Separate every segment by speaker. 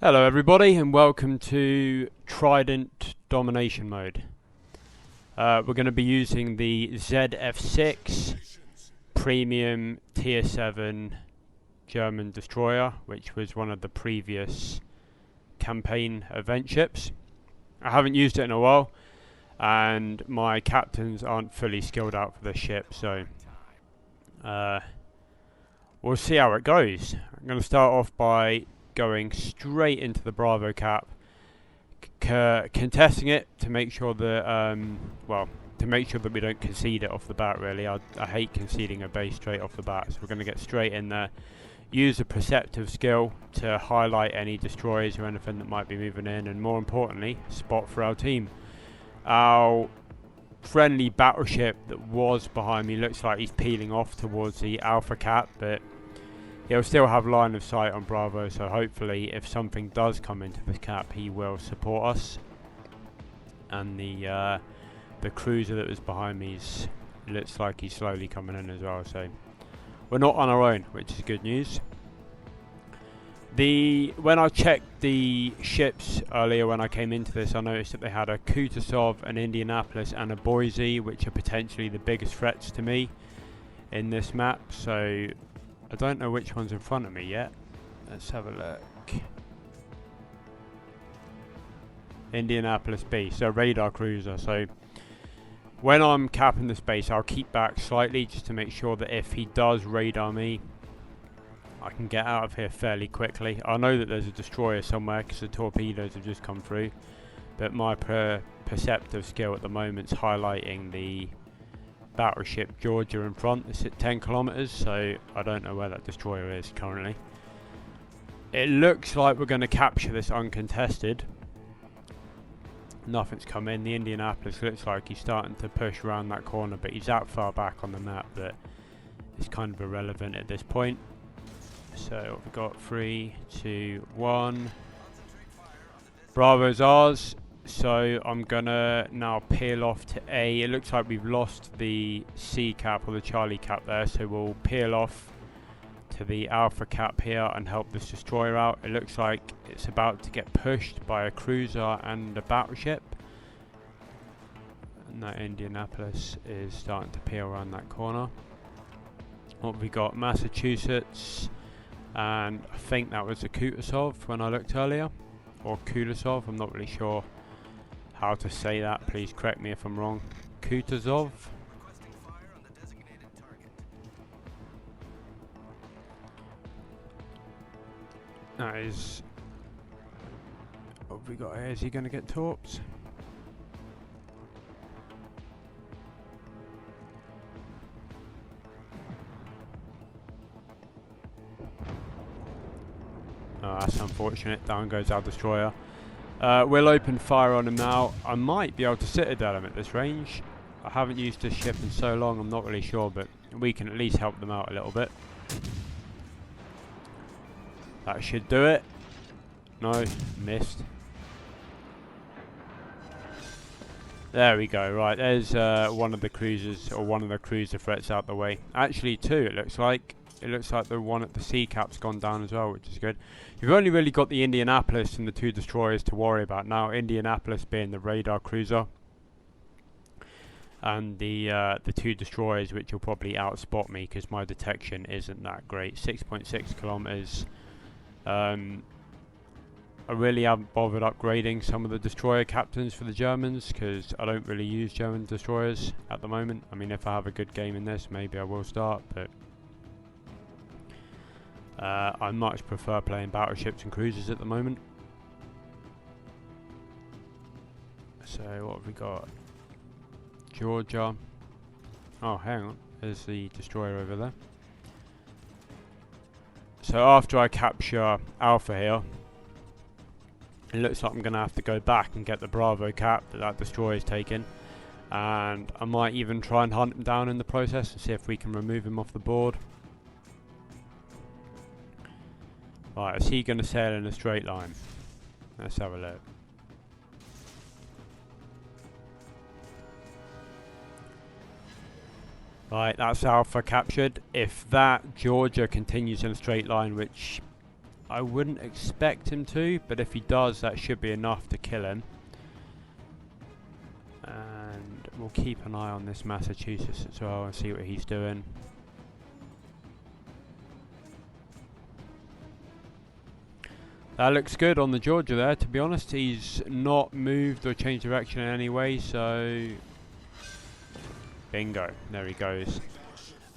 Speaker 1: Hello everybody and welcome to Trident Domination Mode. We're going to be using the ZF-6 Premium Tier 7 German destroyer, which was one of the previous campaign event ships. I haven't used it in a while and my captains aren't fully skilled out for this ship, so we'll see how it goes. I'm going to start off by going straight into the Bravo cap, contesting it to make sure that we don't concede it off the bat. Really, I hate conceding a base straight off the bat, so we're going to get straight in there, use a perceptive skill to highlight any destroyers or anything that might be moving in, and more importantly, spot for our team. Our friendly battleship that was behind me looks like he's peeling off towards the Alpha cap, but he'll still have line of sight on Bravo, so hopefully if something does come into the cap he will support us. And the cruiser that was behind me looks like he's slowly coming in as well, so we're not on our own, which is good news. When I checked the ships earlier when I came into this, I noticed that they had a Kutuzov, an Indianapolis and a Boise, which are potentially the biggest threats to me in this map, so I don't know which one's in front of me yet. Let's have a look. Indianapolis B, so radar cruiser. So when I'm capping the space, I'll keep back slightly just to make sure that if he does radar me, I can get out of here fairly quickly. I know that there's a destroyer somewhere because the torpedoes have just come through, but my perceptive skill at the moment is highlighting the battleship Georgia in front. It's at 10 kilometers, so I don't know where that destroyer is currently. It looks like we're going to capture this uncontested. Nothing's come in. The Indianapolis looks like he's starting to push around that corner, but he's that far back on the map that it's kind of irrelevant at this point. So we've got 3, 2, 1. Bravo's ours. So I'm gonna now peel off to A. It looks like we've lost the C cap or the Charlie cap there, so we'll peel off to the Alpha cap here and help this destroyer out. It looks like it's about to get pushed by a cruiser and a battleship, and that Indianapolis is starting to peel around that corner. What have we got? Massachusetts, and I think that was a Kutuzov when I looked earlier, or Kulisov, I'm not really sure how to say that, please correct me if I'm wrong. Kutuzov. That is... what have we got here? Is he going to get torps? Oh, that's unfortunate. Down goes our destroyer. We'll open fire on him now. I might be able to citadel him at this range. I haven't used this ship in so long, I'm not really sure, but we can at least help them out a little bit. That should do it. No, missed. There we go. Right, there's one of the cruisers, or one of the cruiser threats out the way. Actually two, it looks like. It looks like the one at the C cap's gone down as well, which is good. You've only really got the Indianapolis and the two destroyers to worry about now. Indianapolis being the radar cruiser, and the two destroyers, which will probably outspot me because my detection isn't that great. 6.6 kilometers. I really haven't bothered upgrading some of the destroyer captains for the Germans because I don't really use German destroyers at the moment. I mean, if I have a good game in this, maybe I will start, but I much prefer playing battleships and cruisers at the moment. So what have we got? Georgia. Oh, hang on. There's the destroyer over there. So after I capture Alpha here, it looks like I'm going to have to go back and get the Bravo cap that destroyer is taking. And I might even try and hunt him down in the process and see if we can remove him off the board. Right, is he going to sail in a straight line? Let's have a look. Right, that's Alpha captured. If that Georgia continues in a straight line, which I wouldn't expect him to, but if he does, that should be enough to kill him. And we'll keep an eye on this Massachusetts as well and see what he's doing. That looks good on the Georgia there, to be honest. He's not moved or changed direction in any way, so... Bingo. There he goes.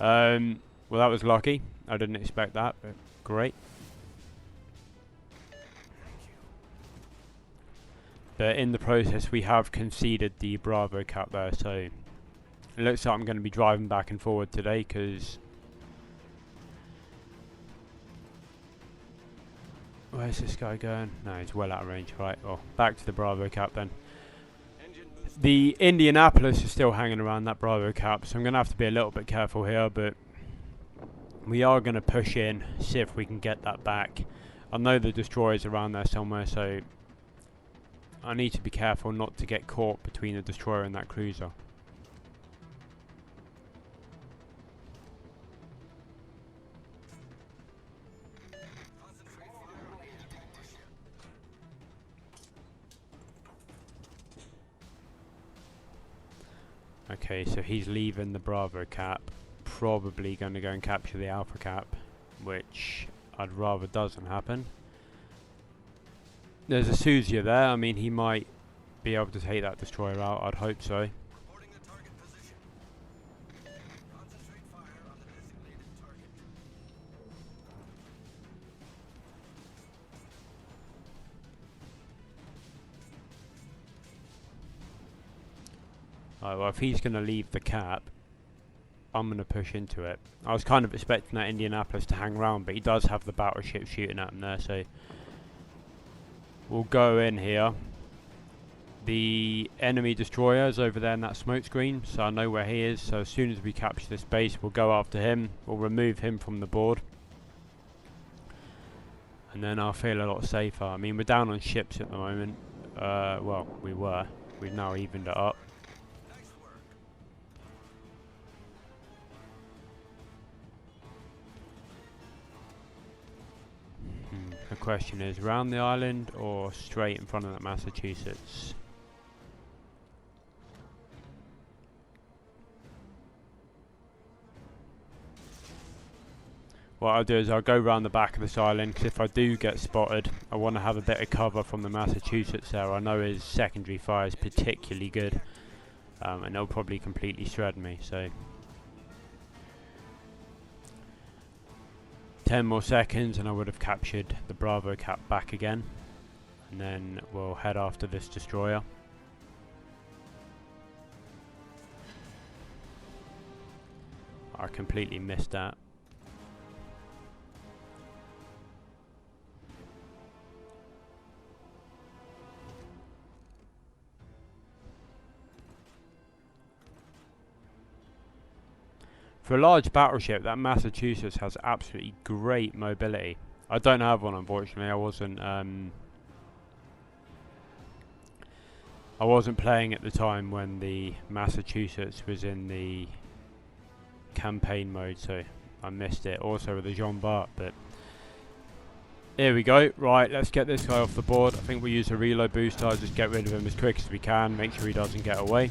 Speaker 1: Well, that was lucky. I didn't expect that, but great. But in the process, we have conceded the Bravo cap there, so... It looks like I'm going to be driving back and forward today, because... Where's this guy going? No, he's well out of range. Right, well, back to the Bravo cap then. The Indianapolis is still hanging around that Bravo cap, so I'm going to have to be a little bit careful here, but we are going to push in, see if we can get that back. I know the destroyer's around there somewhere, so I need to be careful not to get caught between the destroyer and that cruiser. Okay, so he's leaving the Bravo cap, probably going to go and capture the Alpha cap, which I'd rather doesn't happen. There's a Suzia there. I mean, he might be able to take that destroyer out. I'd hope so. Alright, well, if he's going to leave the cap, I'm going to push into it. I was kind of expecting that Indianapolis to hang around, but he does have the battleship shooting at him there, so we'll go in here. The enemy destroyer is over there in that smoke screen, so I know where he is. So as soon as we capture this base, we'll go after him. We'll remove him from the board, and then I'll feel a lot safer. I mean, we're down on ships at the moment. Well, we were. We've now evened it up. The question is, round the island or straight in front of that Massachusetts? What I'll do is I'll go round the back of this island, because if I do get spotted, I want to have a bit of cover from the Massachusetts there. I know his secondary fire is particularly good, and they'll probably completely shred me, so... 10 more seconds and I would have captured the Bravo cap back again, and then we'll head after this destroyer. I completely missed that. For a large battleship, that Massachusetts has absolutely great mobility. I don't have one, unfortunately. I wasn't playing at the time when the Massachusetts was in the campaign mode, so I missed it. Also with the Jean Bart, but here we go. Right, let's get this guy off the board. I think we'll use a reload booster. Just get rid of him as quick as we can. Make sure he doesn't get away.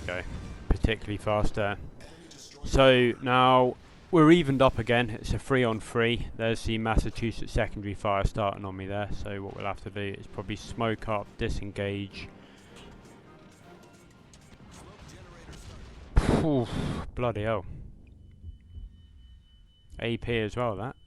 Speaker 1: Go particularly fast there. So now we're evened up again. It's a 3-on-3. There's the Massachusetts secondary fire starting on me there, so what we'll have to do is probably smoke up, disengage. Oof, bloody hell. AP as well, that.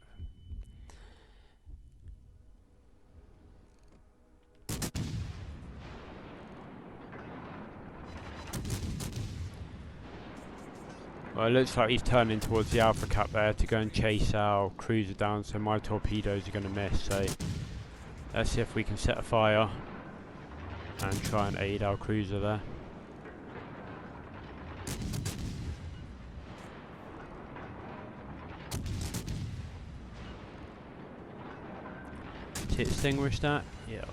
Speaker 1: Well, it looks like he's turning towards the Alpha cap there to go and chase our cruiser down, so my torpedoes are going to miss. So let's see if we can set a fire and try and aid our cruiser there. Did it extinguish that? Yeah.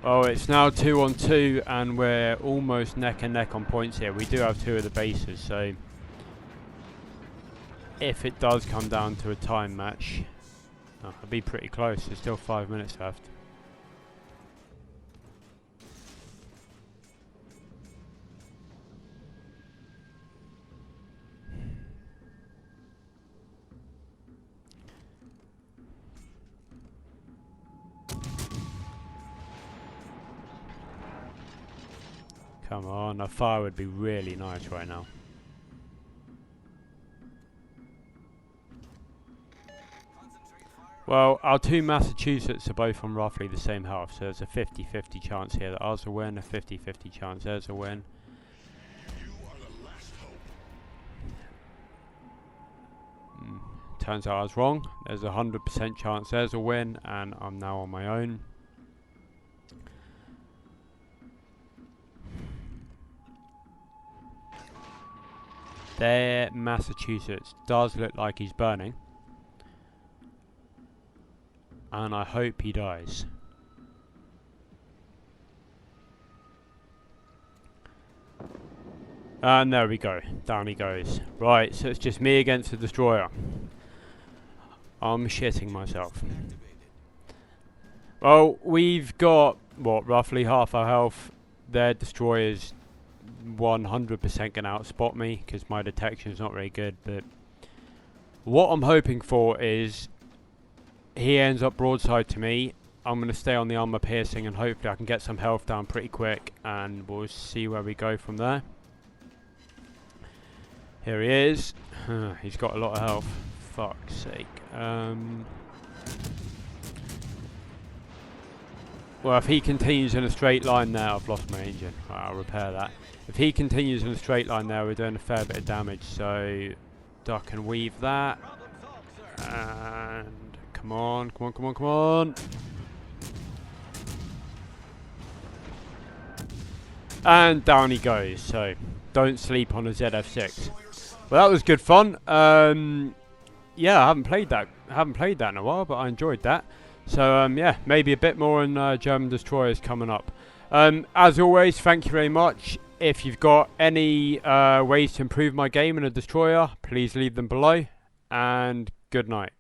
Speaker 1: Well, it's now 2-on-2 and we're almost neck and neck on points here. We do have 2 of the bases, so if it does come down to a time match, it'll be pretty close. There's still 5 minutes left. Come on, a fire would be really nice right now. Well, our 2 Massachusetts are both on roughly the same health, so there's a 50-50 chance here that ours will win, a 50-50 chance theirs will win. Turns out I was wrong. There's a 100% chance theirs will win, and I'm now on my own. There, Massachusetts does look like he's burning. And I hope he dies. And there we go. Down he goes. Right, so it's just me against the destroyer. I'm shitting myself. Well, we've got, what, roughly half our health. Their destroyer's 100% going to outspot me because my detection is not very good. But what I'm hoping for is he ends up broadside to me. I'm going to stay on the armor piercing and hopefully I can get some health down pretty quick and we'll see where we go from there. Here he is. He's got a lot of health. Fuck's sake. Well, if he continues in a straight line there, I've lost my engine. Right, I'll repair that. If he continues in a straight line there, we're doing a fair bit of damage. So, duck and weave that. And come on, come on, come on, come on. And down he goes. So, don't sleep on a ZF-6. Well, that was good fun. Yeah, I haven't played that in a while, but I enjoyed that. So yeah, maybe a bit more on German destroyers coming up. As always, thank you very much. If you've got any ways to improve my game in a destroyer, please leave them below. And good night.